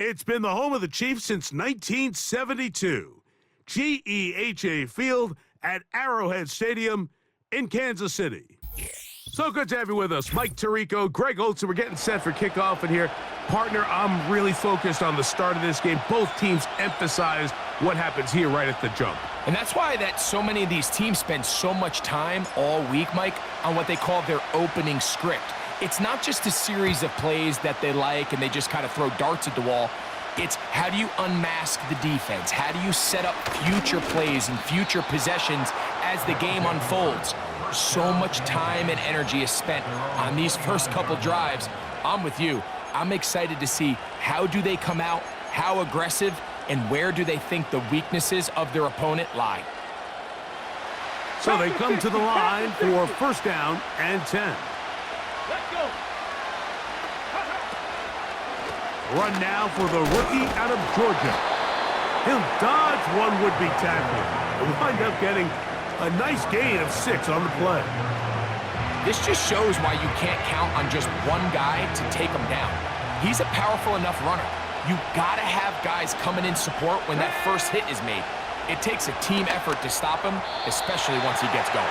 It's been the home of the Chiefs since 1972. GEHA Field at Arrowhead Stadium in Kansas City. So good to have you with us. Mike Tirico, Greg Olsen. We're getting set for kickoff in here. Partner, I'm really focused on the start of this game. Both teams emphasize what happens here right at the jump. And that's why that so many of these teams spend so much time all week, Mike, on what they call their opening script. It's not just a series of plays that they like and they just kind of throw darts at the wall. It's how do you unmask the defense? How do you set up future plays and future possessions as the game unfolds? So much time and energy is spent on these first couple drives. I'm with you. I'm excited to see how do they come out, how aggressive, and where do they think the weaknesses of their opponent lie. So they come to the line for first down and 10. Let's go. Run now for the rookie out of Georgia. He'll dodge one would-be tackler and wind up getting a nice gain of 6 on the play. This just shows why you can't count on just one guy to take him down. He's a powerful enough runner. You gotta have guys coming in support when that first hit is made. It takes a team effort to stop him, especially once he gets going.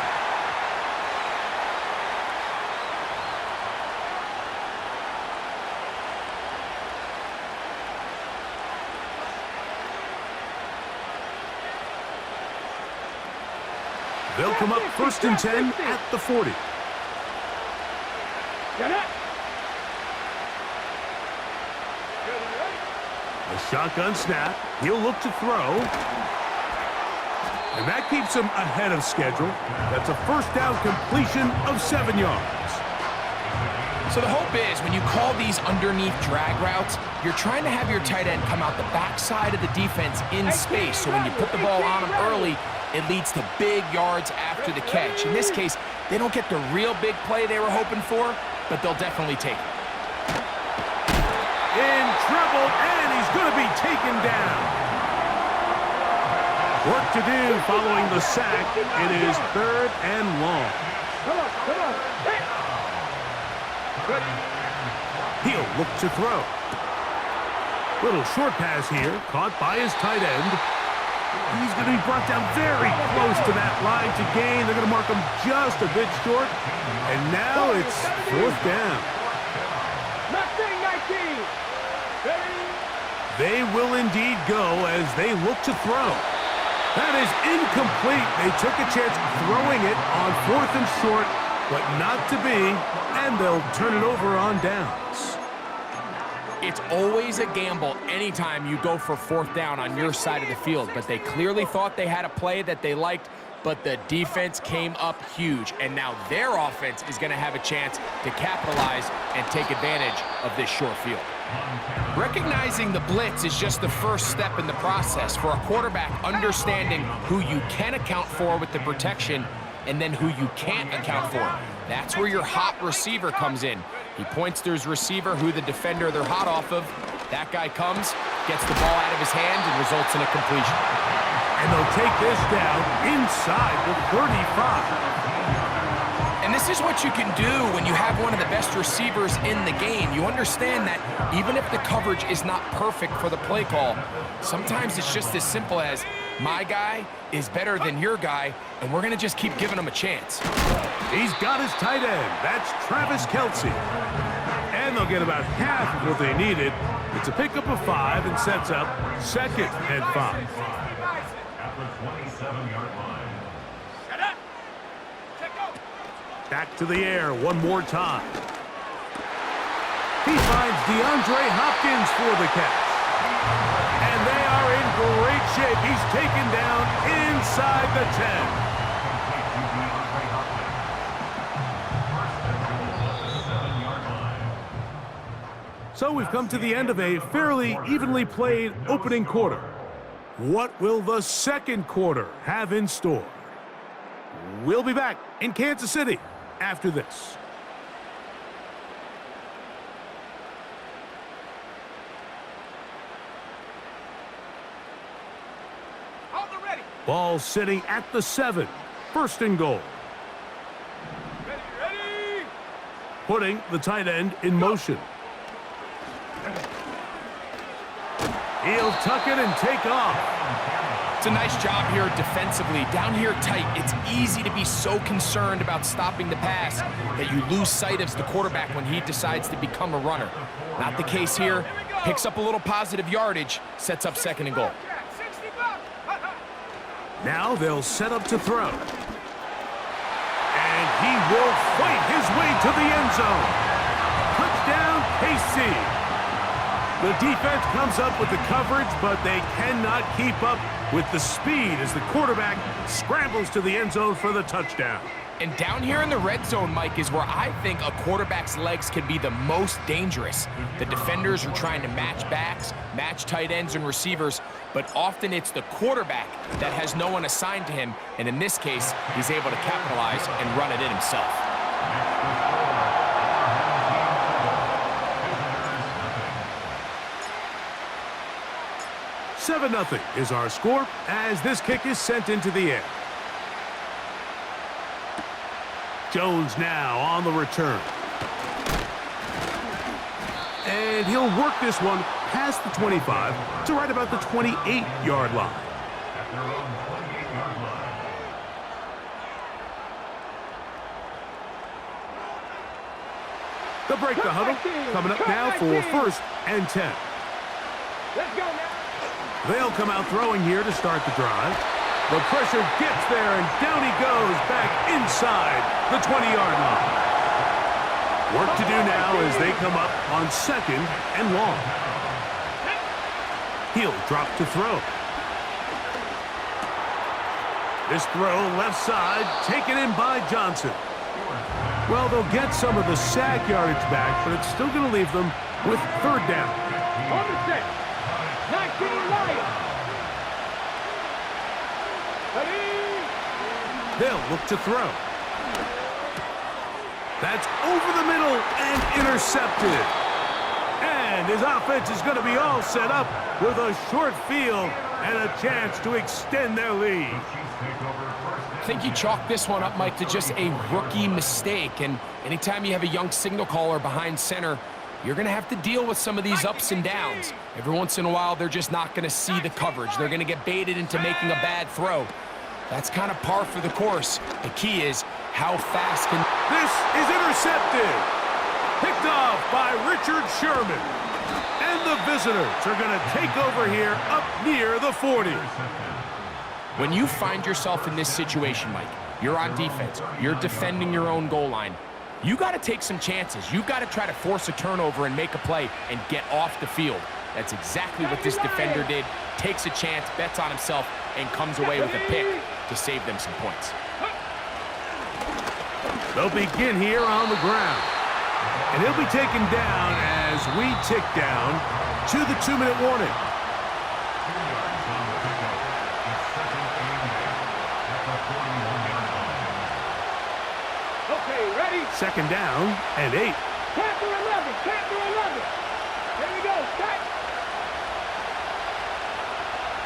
They'll come up first and 10 at the 40. A shotgun snap. He'll look to throw. And that keeps him ahead of schedule. That's a first down completion of 7 yards. So the hope is when you call these underneath drag routes, you're trying to have your tight end come out the backside of the defense in space. So when you put the ball on him early, it leads to big yards after the catch. In this case, they don't get the real big play they were hoping for, but they'll definitely take it. In trouble, and he's going to be taken down. Work to do following the sack. It is third and long. Come on. He'll look to throw. Little short pass here, caught by his tight end. He's going to be brought down very close to that line to gain. They're going to mark him just a bit short. And now it's fourth down. 19. They will indeed go as they look to throw. That is incomplete. They took a chance throwing it on fourth and short, but not to be, and they'll turn it over on downs. It's always a gamble anytime you go for fourth down on your side of the field, but they clearly thought they had a play that they liked, but the defense came up huge, and now their offense is going to have a chance to capitalize and take advantage of this short field. Recognizing the blitz is just the first step in the process for a quarterback, understanding who you can account for with the protection and then who you can't account for. That's where your hot receiver comes in. He points to his receiver, who the defender they're hot off of. That guy comes, gets the ball out of his hand, and results in a completion. And they'll take this down inside the 35. And this is what you can do when you have one of the best receivers in the game. You understand that even if the coverage is not perfect for the play call, sometimes it's just as simple as, my guy is better than your guy, and we're going to just keep giving him a chance. He's got his tight end. That's Travis Kelce. And they'll get about half of what they needed. It's a pickup of 5 and sets up second and 5. Back to the air one more time. He finds DeAndre Hopkins for the catch. And they are in great shape. He's taken down inside the 10. So we've come to the end of a fairly evenly played opening quarter. What will the second quarter have in store? We'll be back in Kansas City after this. Ball sitting at the 7. First and goal. Ready. Putting the tight end in motion. He'll tuck it and take off. It's a nice job here defensively. Down here tight, it's easy to be so concerned about stopping the pass that you lose sight of the quarterback when he decides to become a runner. Not the case here. Picks up a little positive yardage, sets up 2nd and goal. Now they'll set up to throw. And he will fight his way to the end zone. Touchdown, KC. The defense comes up with the coverage, but they cannot keep up with the speed as the quarterback scrambles to the end zone for the touchdown. And down here in the red zone, Mike, is where I think a quarterback's legs can be the most dangerous. The defenders are trying to match backs, match tight ends and receivers, but often it's the quarterback that has no one assigned to him, and in this case, he's able to capitalize and run it in himself. 7-0 is our score as this kick is sent into the air. Jones now on the return. And he'll work this one past the 25 to right about the 28-yard line. They'll break the huddle. Coming up now for 1st and 10. Let's go now. They'll come out throwing here to start the drive. The pressure gets there, and down he goes back inside the 20-yard line. Work to do now as they come up on 2nd and long. He'll drop to throw. This throw left side taken in by Johnson. Well, they'll get some of the sack yardage back, but it's still going to leave them with 3rd down. On the set. 19 Lions. Ready? They'll look to throw. That's over the middle and intercepted. And his offense is going to be all set up with a short field and a chance to extend their lead. I think you chalk this one up, Mike, to just a rookie mistake. And anytime you have a young signal caller behind center, you're going to have to deal with some of these ups and downs. Every once in a while, they're just not going to see the coverage. They're going to get baited into making a bad throw. That's kind of par for the course. The key is how fast can... This is intercepted. Picked off by Richard Sherman. And the visitors are going to take over here up near the 40. When you find yourself in this situation, Mike, you're on defense, you're defending your own goal line, you got to take some chances. You've got to try to force a turnover and make a play and get off the field. That's exactly what this defender did. Takes a chance, bets on himself, and comes away with a pick to save them some points. They'll begin here on the ground. And he'll be taken down as we tick down to the 2-minute warning. Okay, ready? 2nd down and 8. Count to 11. Count to 11. Here we go. Cut.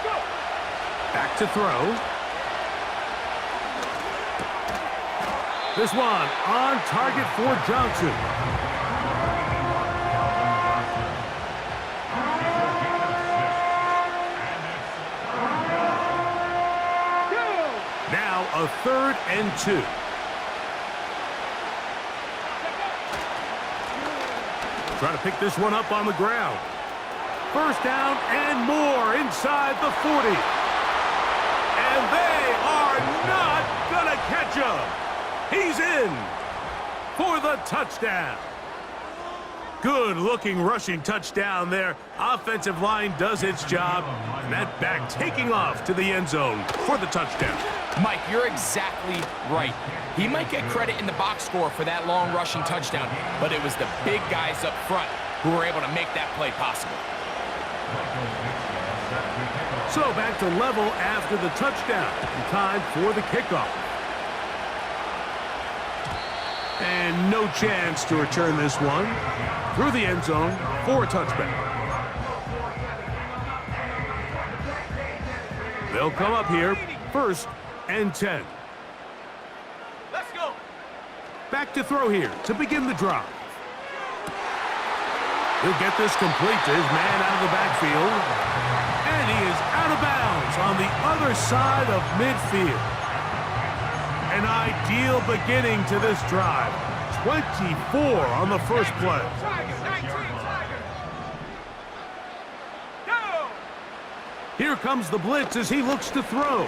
Go. Back to throw. This one on target for Johnson. Now a 3rd and 2. Try to pick this one up on the ground. 1st down and more inside the 40. And they are not going to catch him. He's in for the touchdown. Good-looking rushing touchdown there. Offensive line does its job. And that back taking off to the end zone for the touchdown. Mike, you're exactly right. He might get credit in the box score for that long rushing touchdown, but it was the big guys up front who were able to make that play possible. So back to level after the touchdown. Time for the kickoff. And no chance to return this one through the end zone for a touchback. They'll come up here 1st and 10. Let's go. Back to throw here to begin the drive. He'll get this complete to his man out of the backfield. is out of bounds on the other side of midfield. An ideal beginning to this drive. 24 on the first play. Here comes the blitz as he looks to throw.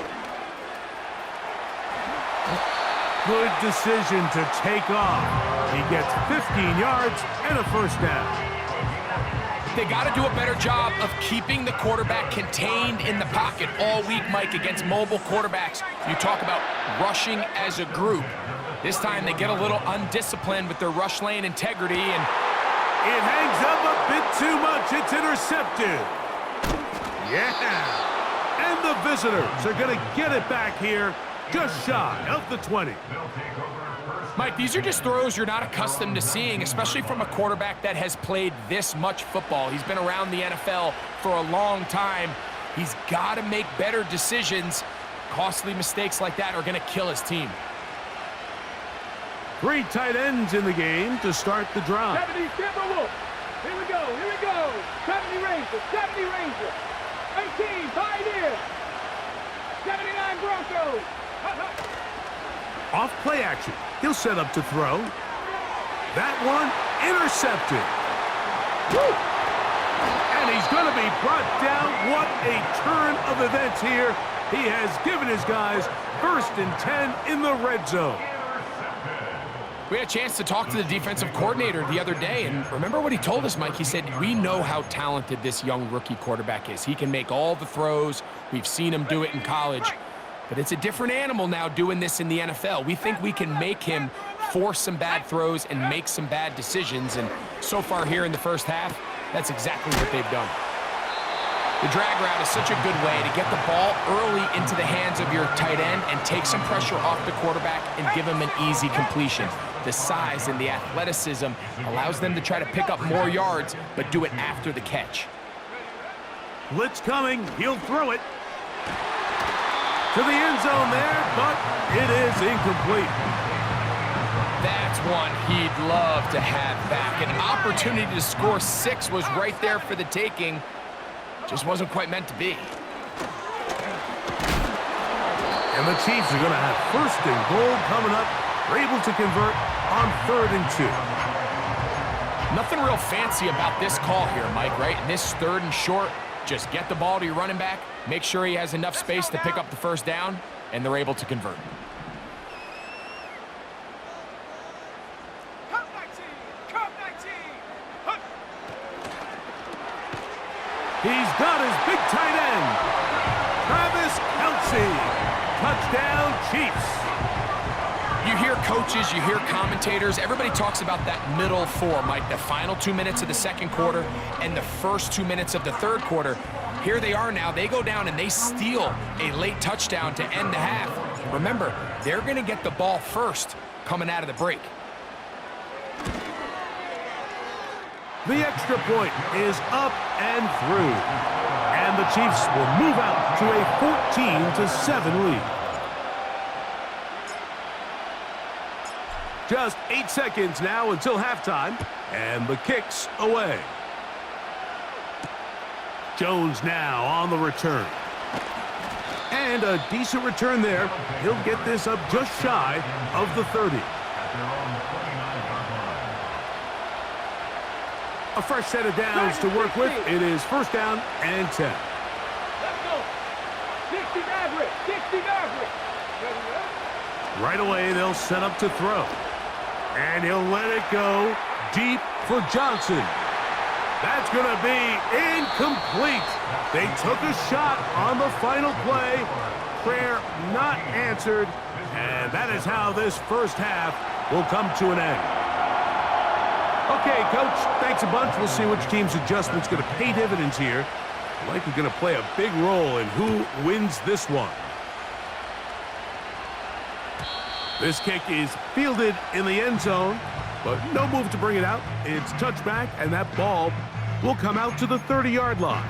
Good decision to take off. He gets 15 yards and a first down. They got to do a better job of keeping the quarterback contained in the pocket all week, Mike, against mobile quarterbacks. You talk about rushing as a group. This time they get a little undisciplined with their rush lane integrity, and it hangs up a bit too much. It's intercepted. Yeah. And the visitors are going to get it back here just shy of the 20. Mike, these are just throws you're not accustomed to seeing, especially from a quarterback that has played this much football. He's been around the NFL for a long time. He's got to make better decisions. Costly mistakes like that are going to kill his team. 3 tight ends in the game to start the drive. 70 Timberwolves. Here we go. 70 Rangers. 70 Rangers. 18 Pioneers. 79 Broncos. Off play action. He'll set up to throw. That one intercepted. Woo! And he's going to be brought down. What a turn of events here. He has given his guys 1st and 10 in the red zone. We had a chance to talk to the defensive coordinator the other day, and remember what he told us, Mike? He said, we know how talented this young rookie quarterback is. He can make all the throws. We've seen him do it in college. But it's a different animal now doing this in the NFL. We think we can make him force some bad throws and make some bad decisions. And so far here in the first half, that's exactly what they've done. The drag route is such a good way to get the ball early into the hands of your tight end and take some pressure off the quarterback and give him an easy completion. The size and the athleticism allows them to try to pick up more yards, but do it after the catch. Blitz coming. He'll throw it to the end zone there, but it is incomplete. That's one he'd love to have back. An opportunity to score 6 was right there for the taking. Just wasn't quite meant to be. And the Chiefs are going to have 1st and goal coming up. They're able to convert on 3rd and 2. Nothing real fancy about this call here, Mike, right? And this 3rd and short, just get the ball to your running back, make sure he has enough space to pick up the first down, and they're able to convert. He's got his big tight end, Travis Kelce. Touchdown, Chiefs. You hear coaches, you hear commentators, everybody talks about that middle 4, Mike, the final 2 minutes of the second quarter and the first 2 minutes of the third quarter. Here they are now. They go down and they steal a late touchdown to end the half. Remember, they're going to get the ball first coming out of the break. The extra point is up and through. And the Chiefs will move out to a 14-7 lead. Just 8 seconds now until halftime, and the kick's away. Jones now on the return. And a decent return there. He'll get this up just shy of the 30. A fresh set of downs to work with. It is 1st down and 10. Let's go. 60 Maverick. 60 Maverick. Right away, they'll set up to throw. And he'll let it go deep for Johnson. That's going to be incomplete. They took a shot on the final play. Prayer not answered. And that is how this first half will come to an end. Okay, Coach, thanks a bunch. We'll see which team's adjustment's going to pay dividends here. Likely going to play a big role in who wins this one. This kick is fielded in the end zone, but no move to bring it out. It's touchback, and that ball will come out to the 30-yard line.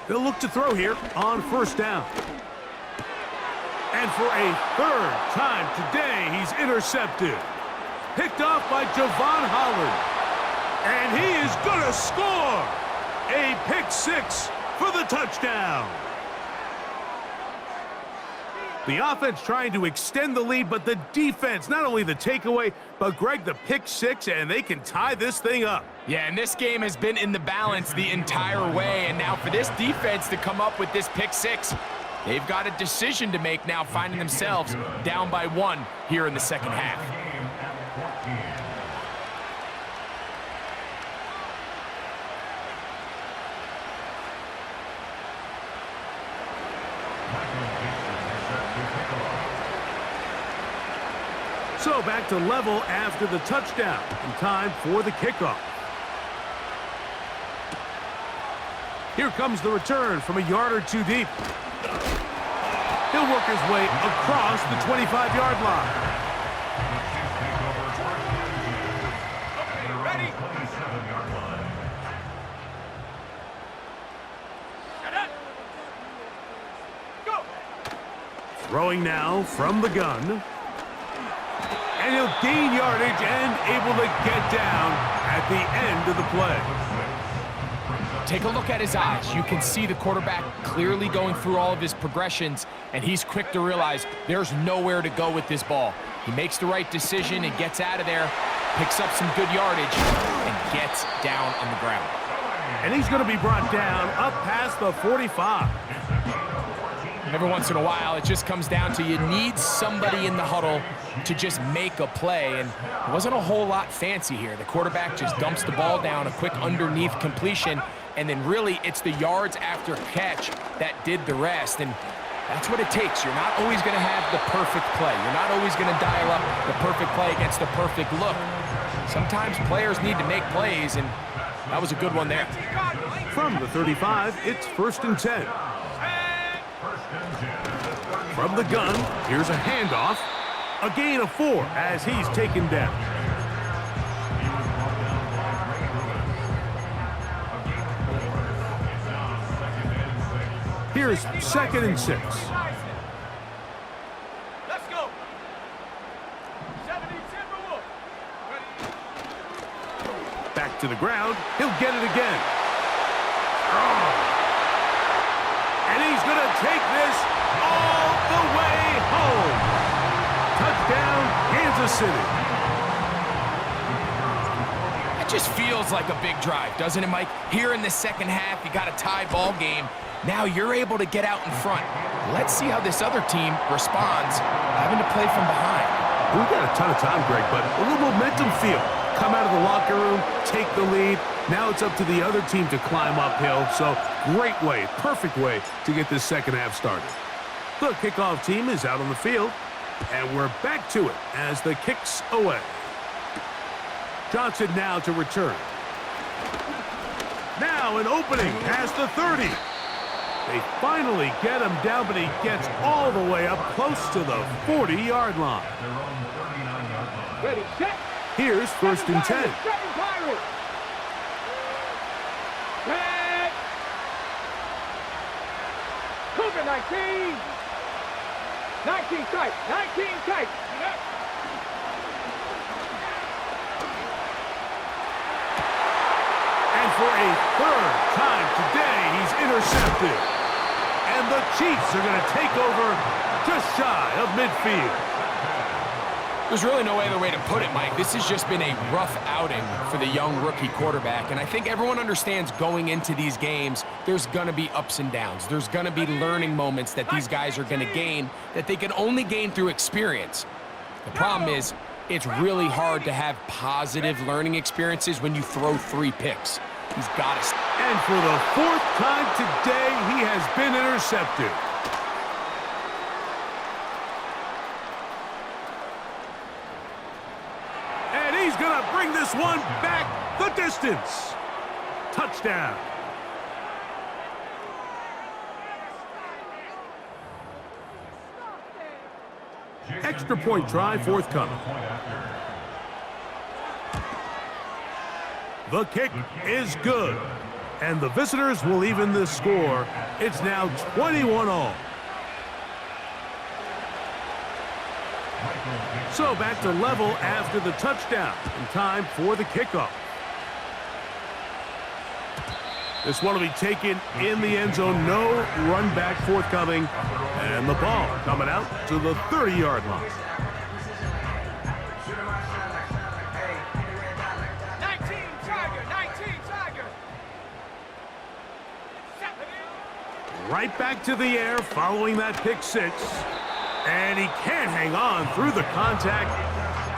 They'll look to throw here on first down. And for a third time today, he's intercepted. Picked off by Javon Holland. And he is going to score. A pick six for the touchdown. The offense trying to extend the lead, but the defense, not only the takeaway, but Greg, the pick six, and they can tie this thing up. Yeah, and this game has been in the balance the entire way, and now for this defense to come up with this pick six, they've got a decision to make now, finding themselves down by one here in the second half. So back to level after the touchdown, and time for the kickoff. Here comes the return from a yard or two deep. He'll work his way across the 25-yard line. Okay, ready? Go! Throwing now from the gun. And he'll gain yardage and able to get down at the end of the play. Take a look at his eyes. You can see the quarterback clearly going through all of his progressions, and he's quick to realize there's nowhere to go with this ball. He makes the right decision and gets out of there, picks up some good yardage, and gets down on the ground. And he's going to be brought down up past the 45. Every once in a while, it just comes down to you need somebody in the huddle to just make a play, and it wasn't a whole lot fancy here. The quarterback just dumps the ball down, a quick underneath completion, and then really it's the yards after catch that did the rest, and that's what it takes. You're not always going to have the perfect play. You're not always going to dial up the perfect play against the perfect look. Sometimes players need to make plays, and that was a good one there. From the 35, it's 1st and 10. From the gun, here's a handoff. A gain of 4 as he's taken down. Here's 2nd and 6. Let's go! 70 Timberwolves. Back to the ground. He'll get it again. Oh. And he's going to take this all the way home. Touchdown, Kansas City. It just feels like a big drive, doesn't it, Mike? Here in the second half, you got a tie ball game. Now you're able to get out in front. Let's see how this other team responds, having to play from behind. We've got a ton of time, Greg, but a little momentum feel. Come out of the locker room, take the lead. Now it's up to the other team to climb uphill. So great way, perfect way to get this second half started. The kickoff team is out on the field, and we're back to it as the kick's away. Johnson now to return. Now an opening past the 30. They finally get him down, but he gets all the way up close to the 40-yard line. Ready, set. Here's 1st and 10. Second Pirates. Set. Cougar 19. 19 tight. 19 tight. And for a third time today, he's intercepted. And the Chiefs are going to take over just shy of midfield. There's really no other way to put it, Mike. This has just been a rough outing for the young rookie quarterback, and I think everyone understands going into these games, there's going to be ups and downs. There's going to be learning moments that these guys are going to gain that they can only gain through experience. The problem is, it's really hard to have positive learning experiences when you throw 3 picks. He's got to. And for the 4th time today, he has been intercepted. And he's going to bring this one back the distance. Touchdown. Extra point try forthcoming. The kick is good. and the visitors will even the score. It's now 21-all. So back to level after the touchdown, and time for the kickoff. This one will be taken in the end zone. No run back forthcoming, and the ball coming out to the 30-yard line. 19 Tiger. Right back to the air following that pick six. And he can't hang on through the contact.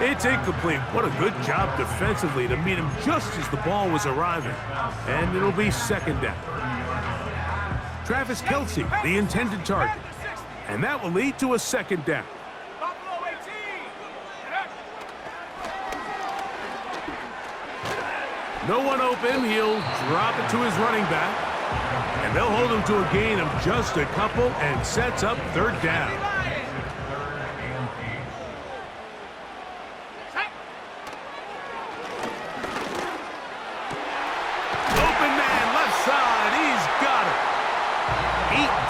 It's incomplete. What a good job defensively to meet him just as the ball was arriving. And it'll be second down. Travis Kelce, the intended target. And that will lead to a second down. Buffalo 18. No one open. He'll drop it to his running back. And they'll hold him to a gain of just a couple and sets up third down.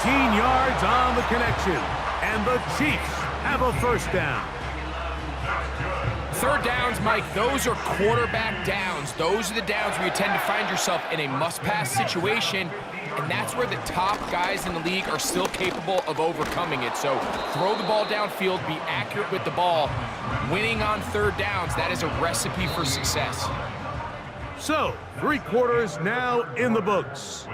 Yards on the connection, and the Chiefs have a first down. Third downs, Mike, those are quarterback downs. Those are the downs where you tend to find yourself in a must-pass situation, and that's where the top guys in the league are still capable of overcoming it. So throw the ball downfield, be accurate with the ball. Winning on third downs, that is a recipe for success. So, 3 quarters now in the books.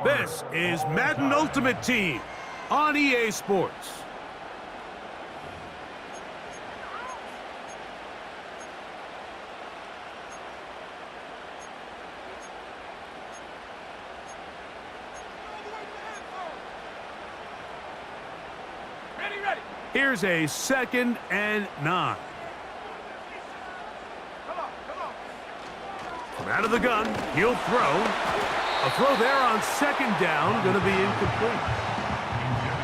This is Madden Ultimate Team on EA Sports. Ready. Here's a 2nd and 9. From out of the gun, he'll throw. A throw there on second down, going to be incomplete.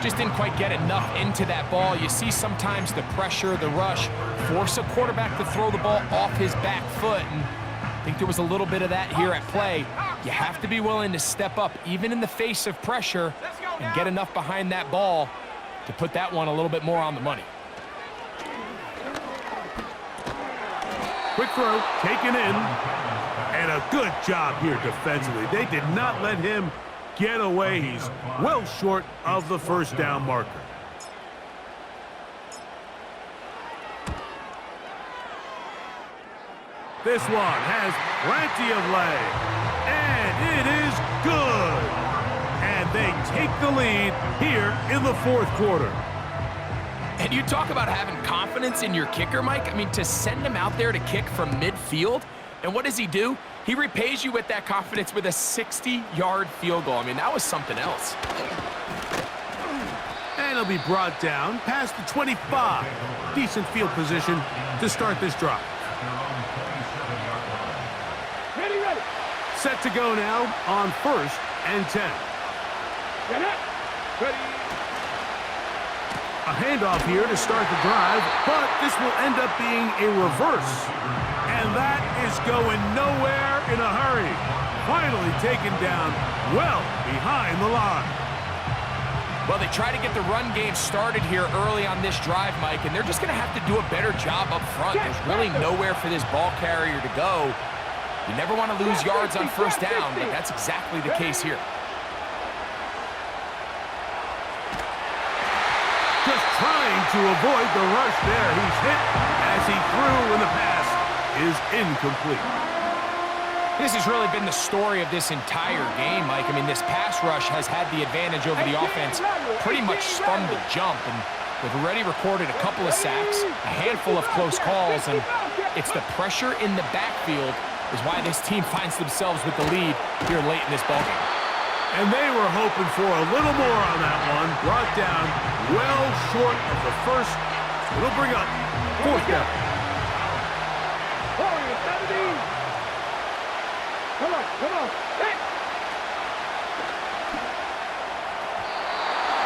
Just didn't quite get enough into that ball. You see sometimes the pressure, the rush, force a quarterback to throw the ball off his back foot, and I think there was a little bit of that here at play. You have to be willing to step up, even in the face of pressure, and get enough behind that ball to put that one a little bit more on the money. Quick throw, taken in. And a good job here defensively. They did not let him get away. He's well short of the first down marker. This one has plenty of leg. And it is good. And they take the lead here in the 4th quarter. And you talk about having confidence in your kicker, Mike. I mean, to send him out there to kick from midfield, and what does he do? He repays you with that confidence with a 60-yard field goal. I mean, that was something else. And he'll be brought down past the 25. Decent field position to start this drive. Ready. Set to go now on 1st and 10. Ready. A handoff here to start the drive, but this will end up being a reverse. And that is going nowhere in a hurry. Finally taken down well behind the line. Well, they try to get the run game started here early on this drive, Mike, and they're just going to have to do a better job up front. There's really nowhere for this ball carrier to go. You never want to lose yards on first down, but that's exactly the case here. Just trying to avoid the rush there. He's hit as he threw, and the pass is incomplete. This has really been the story of this entire game, Mike. I mean, this pass rush has had the advantage over the offense pretty much from the jump, and they've already recorded a couple of sacks, a handful of close calls, and it's the pressure in the backfield is why this team finds themselves with the lead here late in this ballgame. And they were hoping for a little more on that one. Brought down well short of the first. It'll bring up 4th down. Come on. Hey.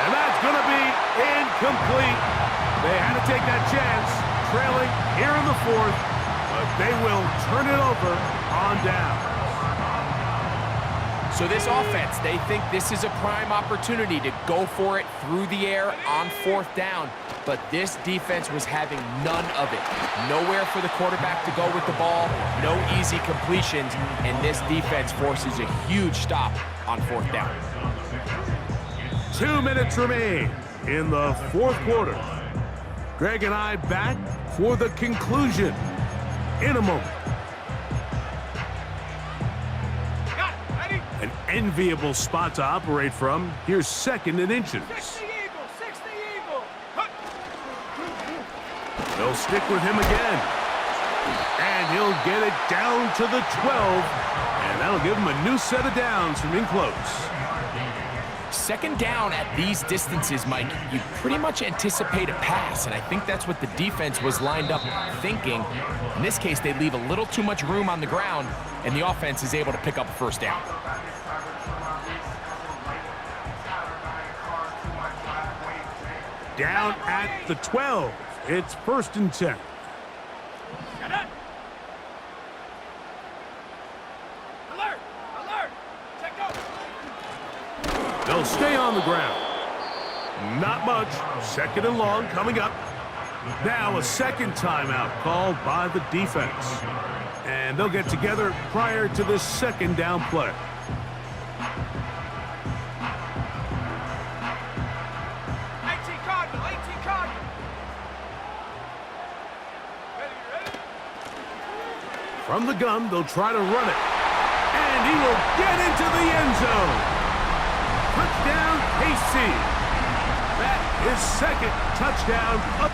And that's going to be incomplete. They had to take that chance, trailing here in the 4th, but they will turn it over on down. So this offense, they think this is a prime opportunity to go for it through the air on 4th down, but this defense was having none of it. Nowhere for the quarterback to go with the ball, no easy completions, and this defense forces a huge stop on 4th down. 2 minutes remain in the 4th quarter. Greg and I back for the conclusion in a moment. An enviable spot to operate from. Here's 2nd and inches. 60 Eagle, 60 Eagle. Hut. They'll stick with him again. And he'll get it down to the 12. And that'll give him a new set of downs from in close. 2nd down at these distances, Mike, you pretty much anticipate a pass, and I think that's what the defense was lined up thinking. In this case, they leave a little too much room on the ground, and the offense is able to pick up a 1st down. Down at the 12. It's 1st and 10. Alert! Alert! Check out! They'll stay on the ground. Not much. 2nd and long coming up. Now a 2nd timeout called by the defense. And they'll get together prior to this 2nd down play. From the gun, they'll try to run it. And he will get into the end zone. Touchdown, KC. That is 2nd touchdown of